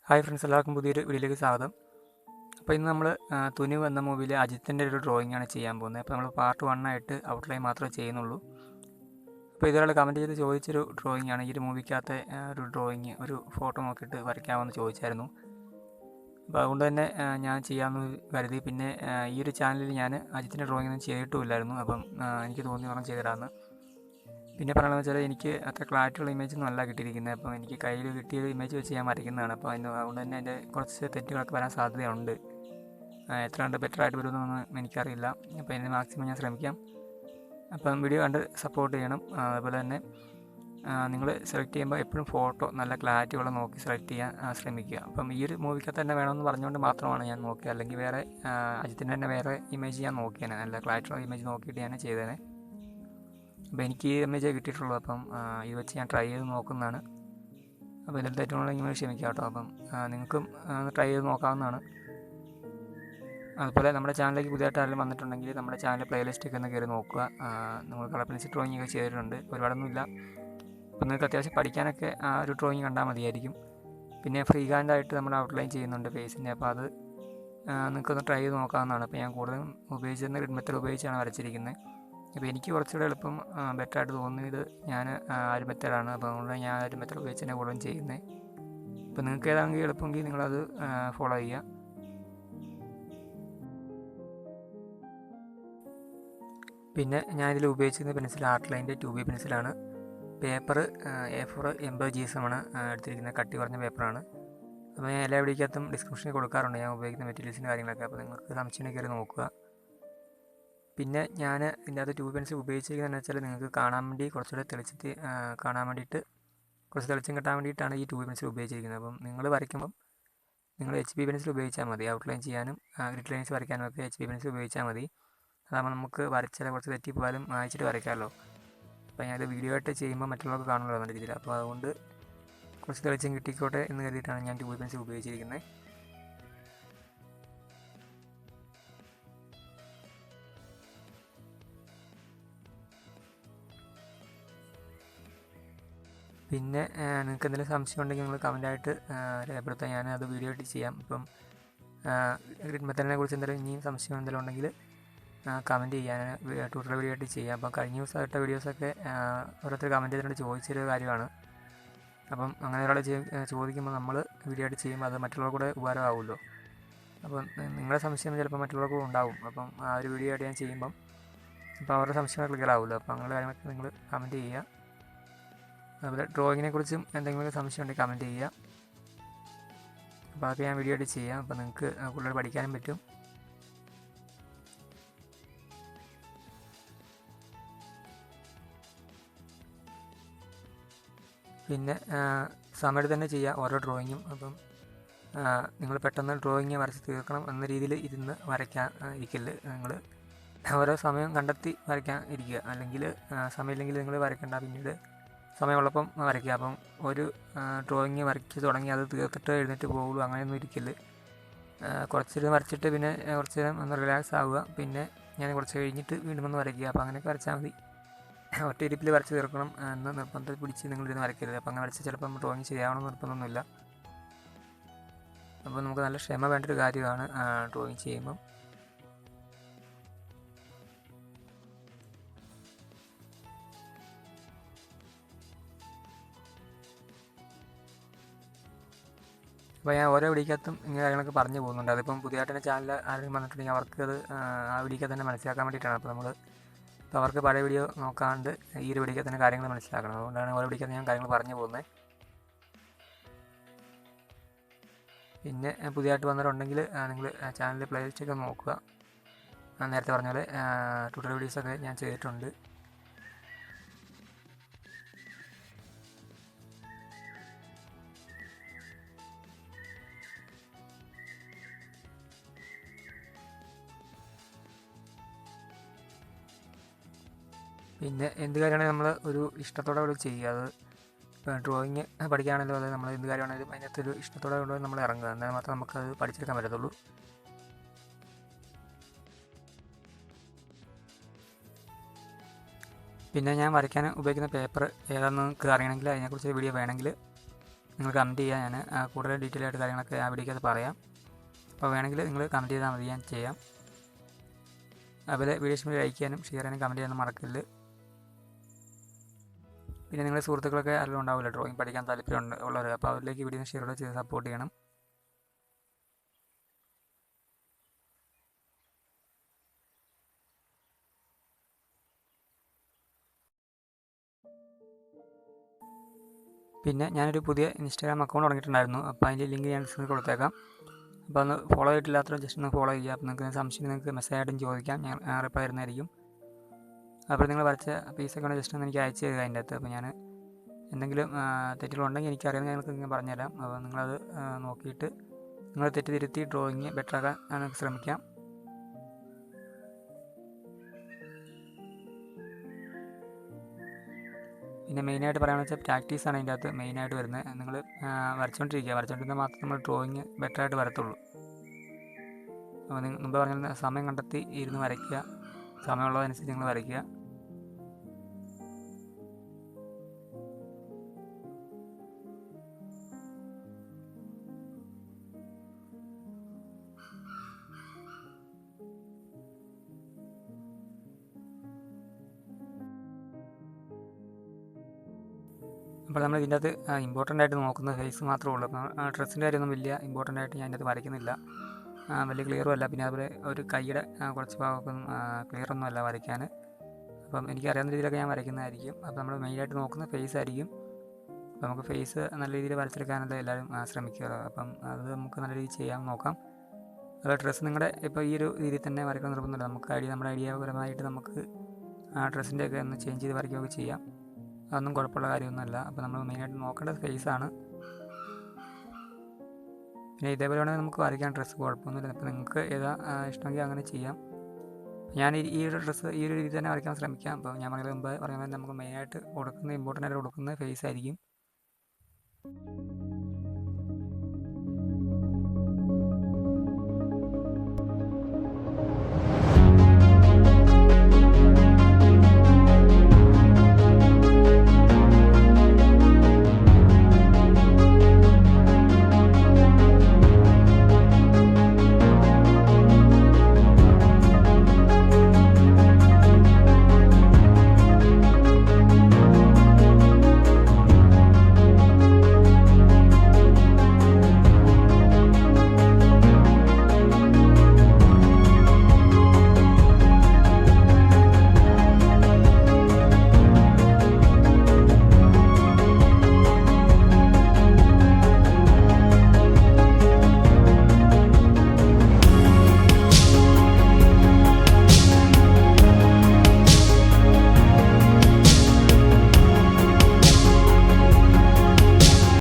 Hi friends, എല്ലാവർക്കും പുതിയൊരു വീഡിയോയിലേക്ക് സ്വാഗതം. അപ്പോൾ ഇന്ന് നമ്മൾ തുനിവ് എന്ന മൂവിയിലെ അജിത്തിൻ്റെ ഒരു ഡ്രോയിങ് ആണ് ചെയ്യാൻ പോകുന്നത്. അപ്പോൾ നമ്മൾ പാർട്ട് 1 ആയിട്ട് ഔട്ട്ലൈൻ മാത്രമേ ചെയ്യുന്നുള്ളൂ. അപ്പോൾ ഇതൊരാൾ കമൻറ്റ് ചെയ്ത് ചോദിച്ചൊരു ഡ്രോയിങ് ആണ്. ഈ ഒരു മൂവിക്കകത്തെ ഒരു ഡ്രോയിങ്, ഒരു ഫോട്ടോ നോക്കിയിട്ട് വരയ്ക്കാമെന്ന് ചോദിച്ചായിരുന്നു. അപ്പോൾ അതുകൊണ്ട് തന്നെ ഞാൻ ചെയ്യാമെന്ന് കരുതി. പിന്നെ ഈ ഒരു ചാനലിൽ ഞാൻ അജിത്തിൻ്റെ ഡ്രോയിങ് ഒന്നും ചെയ്തിട്ടുമില്ലായിരുന്നു. അപ്പം എനിക്ക് തോന്നി പറഞ്ഞ് ചെയ്തിടാമെന്ന്. പിന്നെ പറയണമെന്ന് വെച്ചാൽ എനിക്ക് അത്ര ക്ലാരിറ്റിയുള്ള ഇമേജൊന്നും അല്ല കിട്ടിയിരിക്കുന്നത്. അപ്പോൾ എനിക്ക് കയ്യിൽ കിട്ടിയൊരു ഇമേജ് വെച്ച് ഞാൻ വരയ്ക്കുന്നതാണ്. അപ്പോൾ അതുകൊണ്ട് തന്നെ എൻ്റെ കുറച്ച് തെറ്റുകളൊക്കെ വരാൻ സാധ്യതയുണ്ട്. എത്ര കണ്ട് ബെറ്റർ ആയിട്ട് വരുമെന്നൊന്നും എനിക്കറിയില്ല. അപ്പോൾ അതിന് മാക്സിമം ഞാൻ ശ്രമിക്കാം. അപ്പം വീഡിയോ കണ്ട് സപ്പോർട്ട് ചെയ്യണം. അതുപോലെ തന്നെ നിങ്ങൾ സെലക്ട് ചെയ്യുമ്പോൾ എപ്പോഴും ഫോട്ടോ നല്ല ക്ലാരിറ്റി ഉള്ള നോക്കി സെലക്ട് ചെയ്യാൻ ശ്രമിക്കുക. അപ്പം ഈ ഒരു മൂവിക്കകത്ത് തന്നെ വേണമെന്ന് പറഞ്ഞുകൊണ്ട് മാത്രമാണ് ഞാൻ നോക്കിയത്. അല്ലെങ്കിൽ വേറെ അജിത്തിൻ്റെ തന്നെ വേറെ ഇമേജ് ഞാൻ നോക്കിയേനെ, നല്ല ക്ലാരിറ്റിയുള്ള ഇമേജ് നോക്കിയിട്ട് ഞാൻ ചെയ്തേനെ. അപ്പോൾ എനിക്ക് ഈ ഇമേജ് കിട്ടിയിട്ടുള്ളൂ. അപ്പം ഇത് വെച്ച് ഞാൻ ട്രൈ ചെയ്ത് നോക്കുന്നതാണ്. അപ്പോൾ ഇതിൽ തെറ്റുണ്ടെങ്കിൽ ക്ഷമിക്കാം കേട്ടോ. അപ്പം നിങ്ങൾക്കും ട്രൈ ചെയ്ത് നോക്കാവുന്നതാണ്. അതുപോലെ നമ്മുടെ ചാനലിലേക്ക് പുതിയതായിട്ട് ആരെങ്കിലും വന്നിട്ടുണ്ടെങ്കിൽ നമ്മുടെ ചാനൽ പ്ലേലിസ്റ്റൊക്കെ ഒന്ന് കയറി നോക്കുക. നമ്മൾ കളർ പെൻസിൽ ഡ്രോയിങ് ഒക്കെ ചെയ്തിട്ടുണ്ട്, ഒരുപാടൊന്നുമില്ല. അപ്പോൾ നിങ്ങൾക്ക് അത്യാവശ്യം പഠിക്കാനൊക്കെ ആ ഒരു ഡ്രോയിങ് കണ്ടാൽ മതിയായിരിക്കും. പിന്നെ ഫ്രീ ഹാൻഡായിട്ട് നമ്മൾ ഔട്ട്ലൈൻ ചെയ്യുന്നുണ്ട് ഫേസിൻ്റെ. അപ്പോൾ അത് നിങ്ങൾക്കൊന്ന് ട്രൈ ചെയ്ത് നോക്കാവുന്നതാണ്. അപ്പോൾ ഞാൻ കൂടുതലും ഉപയോഗിച്ചിരുന്ന ഗ്രിഡ് മെത്തേഡ് ഉപയോഗിച്ചാണ് വരച്ചിരിക്കുന്നത്. അപ്പോൾ എനിക്ക് കുറച്ചുകൂടെ എളുപ്പം ബെറ്ററായിട്ട് തോന്നിയത് ഞാൻ ആ ഒരു മെത്തേഡാണ്. അപ്പോൾ അതുകൊണ്ട് ഞാൻ ആ ഒരു മെത്തേഡ് ഉപയോഗിച്ച് തന്നെ കൂടുതലും ചെയ്യുന്നത്. അപ്പോൾ നിങ്ങൾക്ക് ഏതാണെങ്കിൽ എളുപ്പമെങ്കിൽ നിങ്ങളത് ഫോളോ ചെയ്യുക. പിന്നെ ഞാനിതിൽ ഉപയോഗിച്ചിരുന്ന പെൻസിൽ ആർട്ട്ലൈൻ്റെ 2B പെൻസിലാണ്. പേപ്പർ A4 80 GSM എടുത്തിരിക്കുന്നത്, കട്ടി കുറഞ്ഞ പേപ്പറാണ്. അപ്പോൾ ഞാൻ എല്ലാ വീഡിയോക്കകത്തും ഡിസ്ക്രിപ്ഷനിൽ കൊടുക്കാറുണ്ട് ഞാൻ ഉപയോഗിക്കുന്ന മെറ്റീരിയൽസിൻ്റെ കാര്യങ്ങളൊക്കെ. അപ്പോൾ നിങ്ങൾക്ക് സംശയം കയറി നോക്കുക. പിന്നെ ഞാൻ ഇതിൻ്റെ അകത്ത് 2B പെൻസിൽ ഉപയോഗിച്ചിരിക്കുന്നതെന്ന് വെച്ചാൽ നിങ്ങൾക്ക് കാണാൻ വേണ്ടി കുറച്ചുകൂടെ തെളിച്ചിട്ട് കാണാൻ വേണ്ടിയിട്ട് കുറച്ച് തെളിച്ചം കിട്ടാൻ വേണ്ടിയിട്ടാണ് ഈ 2B പെൻസിൽ ഉപയോഗിച്ചിരിക്കുന്നത്. അപ്പം നിങ്ങൾ വരയ്ക്കുമ്പം നിങ്ങൾ HB പെൻസിൽ ഉപയോഗിച്ചാൽ മതി. ഔട്ട്ലൈൻ ചെയ്യാനും ഗ്രിഡ് ലൈൻസ് വരയ്ക്കാനും ഒക്കെ HB പെൻസിൽ ഉപയോഗിച്ചാൽ മതി. അതാകുമ്പോൾ നമുക്ക് വരച്ചാൽ കുറച്ച് തെറ്റിപ്പോയാലും വായിച്ചിട്ട് വരയ്ക്കാമല്ലോ. അപ്പോൾ ഞാനത് വീഡിയോ ആയിട്ട് ചെയ്യുമ്പോൾ മറ്റുള്ളവർക്ക് കാണുമല്ലോ നല്ല രീതിയിൽ. അപ്പോൾ അതുകൊണ്ട് കുറച്ച് തെളിച്ചം കിട്ടിക്കോട്ടെ എന്ന് കരുതിയിട്ടാണ് ഞാൻ 2B പെൻസിൽ ഉപയോഗിച്ചിരിക്കുന്നത്. പിന്നെ നിങ്ങൾക്ക് എന്തെങ്കിലും സംശയം ഉണ്ടെങ്കിൽ നിങ്ങൾ കമൻറ്റായിട്ട് രേഖപ്പെടുത്താം. ഞാനത് വീഡിയോ ആയിട്ട് ചെയ്യാം. ഇപ്പം ഗ്രിഡ് മെത്തേഡിനെ കുറിച്ച് എന്തെങ്കിലും ഇനിയും സംശയം എന്തെങ്കിലും ഉണ്ടെങ്കിൽ കമൻറ്റ് ചെയ്യാൻ ട്യൂട്ടോറിയൽ വീഡിയോ ആയിട്ട് ചെയ്യാം. അപ്പം കഴിഞ്ഞ ദിവസമായിട്ട് വീഡിയോസൊക്കെ ഓരോരുത്തർ കമൻറ്റ് ചെയ്തിട്ട് ചോദിച്ചൊരു കാര്യമാണ്. അപ്പം അങ്ങനെ ഒരാൾ ചോദിക്കുമ്പോൾ നമ്മൾ വീഡിയോ ആയിട്ട് ചെയ്യുമ്പോൾ അത് മറ്റുള്ളവർക്ക് കൂടെ ഉപകാരമാവുമല്ലോ. അപ്പം നിങ്ങളുടെ സംശയം ചിലപ്പോൾ മറ്റുള്ളവർക്ക് ഉണ്ടാവും. അപ്പം ആ ഒരു വീഡിയോ ആയിട്ട് ഞാൻ ചെയ്യുമ്പം അപ്പോൾ അവരുടെ സംശയം ക്ലിയർ ആവുമല്ലോ. അപ്പോൾ അങ്ങനെയുള്ള കാര്യങ്ങളൊക്കെ നിങ്ങൾ കമൻറ്റ് ചെയ്യുക. അതുപോലെ ഡ്രോയിങ്ങിനെ കുറിച്ചും എന്തെങ്കിലും സംശയം ഉണ്ടെങ്കിൽ കമൻറ്റ് ചെയ്യുക. അപ്പോൾ അതൊക്കെ ഞാൻ വീഡിയോ ആയിട്ട് ചെയ്യാം. അപ്പോൾ നിങ്ങൾക്ക് കൂടുതൽ പഠിക്കാനും പറ്റും. പിന്നെ സമയത്ത് തന്നെ ചെയ്യുക ഓരോ ഡ്രോയിങ്ങും. അപ്പം നിങ്ങൾ പെട്ടെന്ന് ഡ്രോയിങ് വരച്ച് തീർക്കണം എന്ന രീതിയിൽ ഇരുന്ന് വരയ്ക്കാൻ ഇരിക്കല്. നിങ്ങൾ ഓരോ സമയം കണ്ടെത്തി വരയ്ക്കാൻ ഇരിക്കുക. അല്ലെങ്കിൽ സമയമില്ലെങ്കിൽ നിങ്ങൾ വരയ്ക്കേണ്ട, പിന്നീട് സമയമുള്ളപ്പം വരയ്ക്കുക. അപ്പം ഒരു ഡ്രോയിങ് വരയ്ക്ക് തുടങ്ങി അത് തീർത്തിട്ട് എഴുന്നേറ്റ് പോകുള്ളൂ, അങ്ങനെയൊന്നും ഇരിക്കല്. കുറച്ച് നേരം വരച്ചിട്ട് പിന്നെ കുറച്ച് നേരം ഒന്ന് റിലാക്സ് ആവുക. പിന്നെ ഞാൻ കുറച്ച് കഴിഞ്ഞിട്ട് വീണ്ടും ഒന്ന് വരയ്ക്കുക. അപ്പോൾ അങ്ങനെയൊക്കെ വരച്ചാൽ മതി. ഒറ്റ ഇരിപ്പിൽ വരച്ച് തീർക്കണം എന്ന് നിർബന്ധത്തിൽ പിടിച്ച് നിങ്ങളിരുന്ന് വരയ്ക്കരുത്. അപ്പോൾ അങ്ങനെ വരച്ച് ചിലപ്പം ഡ്രോയിങ് ശരിയാവണമെന്ന് നിർബന്ധമൊന്നുമില്ല. അപ്പോൾ നമുക്ക് നല്ല ക്ഷമ വേണ്ടൊരു കാര്യമാണ് ഡ്രോയിങ് ചെയ്യുമ്പം. അപ്പോൾ ഞാൻ ഓരോ വീഡിയോക്കകത്തും ഇങ്ങനെ കാര്യങ്ങളൊക്കെ പറഞ്ഞു പോകുന്നുണ്ട്. അതിപ്പം പുതിയതായിട്ട് തന്നെ ചാനൽ ആരെങ്കിലും വന്നിട്ടുണ്ടെങ്കിൽ അവർക്ക് അത് ആ വീഡിയോക്കകത്ത് തന്നെ മനസ്സിലാക്കാൻ വേണ്ടിയിട്ടാണ്. അപ്പോൾ അവർക്ക് പഴയ വീഡിയോ നോക്കാണ്ട് ഈ ഒരു വീഡിയോക്കകത്ത് തന്നെ കാര്യങ്ങൾ മനസ്സിലാക്കണം. അതുകൊണ്ടാണ് ഓരോ വീഡിയോക്കകത്ത് ഞാൻ കാര്യങ്ങൾ പറഞ്ഞു പോകുന്നത്. പിന്നെ പുതിയതായിട്ട് വന്നിട്ടുണ്ടെങ്കിൽ നിങ്ങൾ ചാനലിൽ പ്ലേലിസ്റ്റൊക്കെ നോക്കുക. നേരത്തെ പറഞ്ഞ പോലെ ട്യൂട്ടോറിയൽ വീഡിയോസൊക്കെ ഞാൻ ചെയ്തിട്ടുണ്ട്. പിന്നെ എന്ത് കാര്യമാണെങ്കിലും നമ്മൾ ഒരു ഇഷ്ടത്തോടെ കൂടെ ചെയ്യുക. അത് ഡ്രോയിങ് പഠിക്കുകയാണെങ്കിലും അതായത് നമ്മൾ എന്ത് കാര്യമാണെങ്കിലും അതിനകത്തൊരു ഇഷ്ടത്തോടെ കൊണ്ട് നമ്മൾ ഇറങ്ങുക. എന്നാൽ മാത്രമേ നമുക്കത് പഠിച്ചെടുക്കാൻ പറ്റത്തുള്ളൂ. പിന്നെ ഞാൻ വരയ്ക്കാൻ ഉപയോഗിക്കുന്ന പേപ്പർ ഏതാണെന്ന് നിങ്ങൾക്ക് അറിയണമെങ്കിൽ അതിനെക്കുറിച്ച് വീഡിയോ വേണമെങ്കിൽ നിങ്ങൾ കമൻറ്റ് ചെയ്യുക. ഞാൻ കൂടുതൽ ഡീറ്റെയിൽ ആയിട്ട് കാര്യങ്ങളൊക്കെ ആ വീഡിയോയ്ക്ക് അത് പറയാം. അപ്പോൾ വേണമെങ്കിൽ നിങ്ങൾ കമൻറ്റ് ചെയ്താൽ മതി, ഞാൻ ചെയ്യാം. അതുപോലെ വീഡിയോ ഇഷ്ടമായി ലൈക്ക് ചെയ്യാനും ഷെയർ ചെയ്യാനും കമൻറ്റ് ചെയ്യാനും മറക്കരുത്. പിന്നെ നിങ്ങളുടെ സുഹൃത്തുക്കളൊക്കെ ആരെങ്കിലും ഉണ്ടാവില്ല ഡ്രോയിങ് പഠിക്കാൻ താല്പര്യം ഉള്ളവർ, അപ്പോൾ അവരിലേക്ക് വീഡിയോ ഷെയർ ചെയ്ത് സപ്പോർട്ട് ചെയ്യണം. പിന്നെ ഞാനൊരു പുതിയ ഇൻസ്റ്റാഗ്രാം അക്കൗണ്ട് തുടങ്ങിയിട്ടുണ്ടായിരുന്നു. അപ്പോൾ അതിൻ്റെ ലിങ്ക് ഞാൻ ഡിസ്ക്രിപ്ഷനിൽ കൊടുത്തേക്കാം. അപ്പോൾ ഒന്ന് ഫോളോ ചെയ്തിട്ടില്ലാത്തവർ ജസ്റ്റ് ഒന്ന് ഫോളോ ചെയ്യുക. അപ്പോൾ നിങ്ങൾക്ക് സംശയം നിങ്ങൾക്ക് മെസ്സേജ് ആയിട്ടും ചോദിക്കാം, ഞാൻ റിപ്ലൈ തരുന്നതായിരിക്കും. അപ്പോൾ നിങ്ങൾ വരച്ച പീസൊക്കെ ഒന്ന് ജസ്റ്റ് ഒന്ന് എനിക്ക് അയച്ചു തരിക അതിൻ്റെ അകത്ത്. അപ്പോൾ ഞാൻ എന്തെങ്കിലും തെറ്റുകളുണ്ടെങ്കിൽ എനിക്കറിയാം, നിങ്ങൾക്ക് പറഞ്ഞുതരാം. അപ്പോൾ നിങ്ങളത് നോക്കിയിട്ട് നിങ്ങൾ തെറ്റ് തിരുത്തി ഡ്രോയിങ് ബെറ്റർ ആക്കാൻ ശ്രമിക്കാം. പിന്നെ മെയിനായിട്ട് പറയാമെന്ന് വെച്ചാൽ പ്രാക്ടീസാണ് അതിൻ്റെ അകത്ത് മെയിനായിട്ട് വരുന്നത്. നിങ്ങൾ വരച്ചുകൊണ്ടിരുന്നാൽ മാത്രമേ നമ്മൾ ഡ്രോയിങ് ബെറ്ററായിട്ട് വരത്തുള്ളൂ. അപ്പോൾ നിങ്ങൾ മുമ്പ് പറഞ്ഞ സമയം കണ്ടെത്തി ഇരുന്ന് വരയ്ക്കുക, സമയമുള്ളതനുസരിച്ച് നിങ്ങൾ വരയ്ക്കുക. അപ്പോൾ നമ്മൾ ഇതിൻ്റെ അകത്ത് ഇമ്പോർട്ടൻ്റ് ആയിട്ട് നോക്കുന്ന ഫേസ് മാത്രമേ ഉള്ളൂ. അപ്പം ഡ്രസ്സിൻ്റെ കാര്യമൊന്നും വലിയ ഇമ്പോർട്ടൻ്റ് ആയിട്ട് ഞാൻ ഇതിനകത്ത് വരയ്ക്കുന്നില്ല, വലിയ ക്ലിയറും അല്ല. പിന്നെ അതുപോലെ ഒരു കൈയുടെ കുറച്ച് ഭാഗമൊന്നും ക്ലിയറൊന്നും അല്ല വരയ്ക്കാൻ. അപ്പം എനിക്കറിയാവുന്ന രീതിയിലൊക്കെ ഞാൻ വരയ്ക്കുന്നതായിരിക്കും. അപ്പോൾ നമ്മൾ മെയിനായിട്ട് നോക്കുന്ന ഫേസ് ആയിരിക്കും. അപ്പോൾ നമുക്ക് ഫേസ് നല്ല രീതിയിൽ വരച്ചെടുക്കാനല്ല എല്ലാവരും ശ്രമിക്കുക. അപ്പം അത് നമുക്ക് നല്ല രീതിയിൽ ചെയ്യാൻ നോക്കാം. അതുപോലെ ഡ്രസ്സ് നിങ്ങളുടെ ഇപ്പോൾ ഈ ഒരു രീതിയിൽ തന്നെ വരയ്ക്കാൻ നിർബന്ധമില്ല. നമുക്ക് നമ്മുടെ ഐഡിയാപരമായിട്ട് നമുക്ക് ഡ്രസ്സിൻ്റെയൊക്കെ ഒന്ന് ചേഞ്ച് ചെയ്ത് വരയ്ക്കുകയൊക്കെ ചെയ്യാം. അതൊന്നും കുഴപ്പമുള്ള കാര്യമൊന്നുമല്ല. അപ്പോൾ നമ്മൾ മെയിനായിട്ട് നോക്കേണ്ടത് ഫേസാണ്. പിന്നെ ഇതേപോലെ വേണമെങ്കിൽ നമുക്ക് വരയ്ക്കാൻ ഡ്രസ്സ് കുഴപ്പമൊന്നുമില്ല. അപ്പോൾ നിങ്ങൾക്ക് ഏതാ ഇഷ്ടമെങ്കിൽ അങ്ങനെ ചെയ്യാം. ഞാൻ ഈ ഒരു ഡ്രസ്സ് ഈ ഒരു രീതിയിൽ തന്നെ വരയ്ക്കാൻ ശ്രമിക്കാം. അപ്പോൾ ഞാൻ പറഞ്ഞത് മുമ്പ് പറയുന്നത് നമുക്ക് മെയിനായിട്ട് ഇമ്പോർട്ടൻ്റ് ആയിട്ട് കൊടുക്കുന്നത് ഫേസ് ആയിരിക്കും.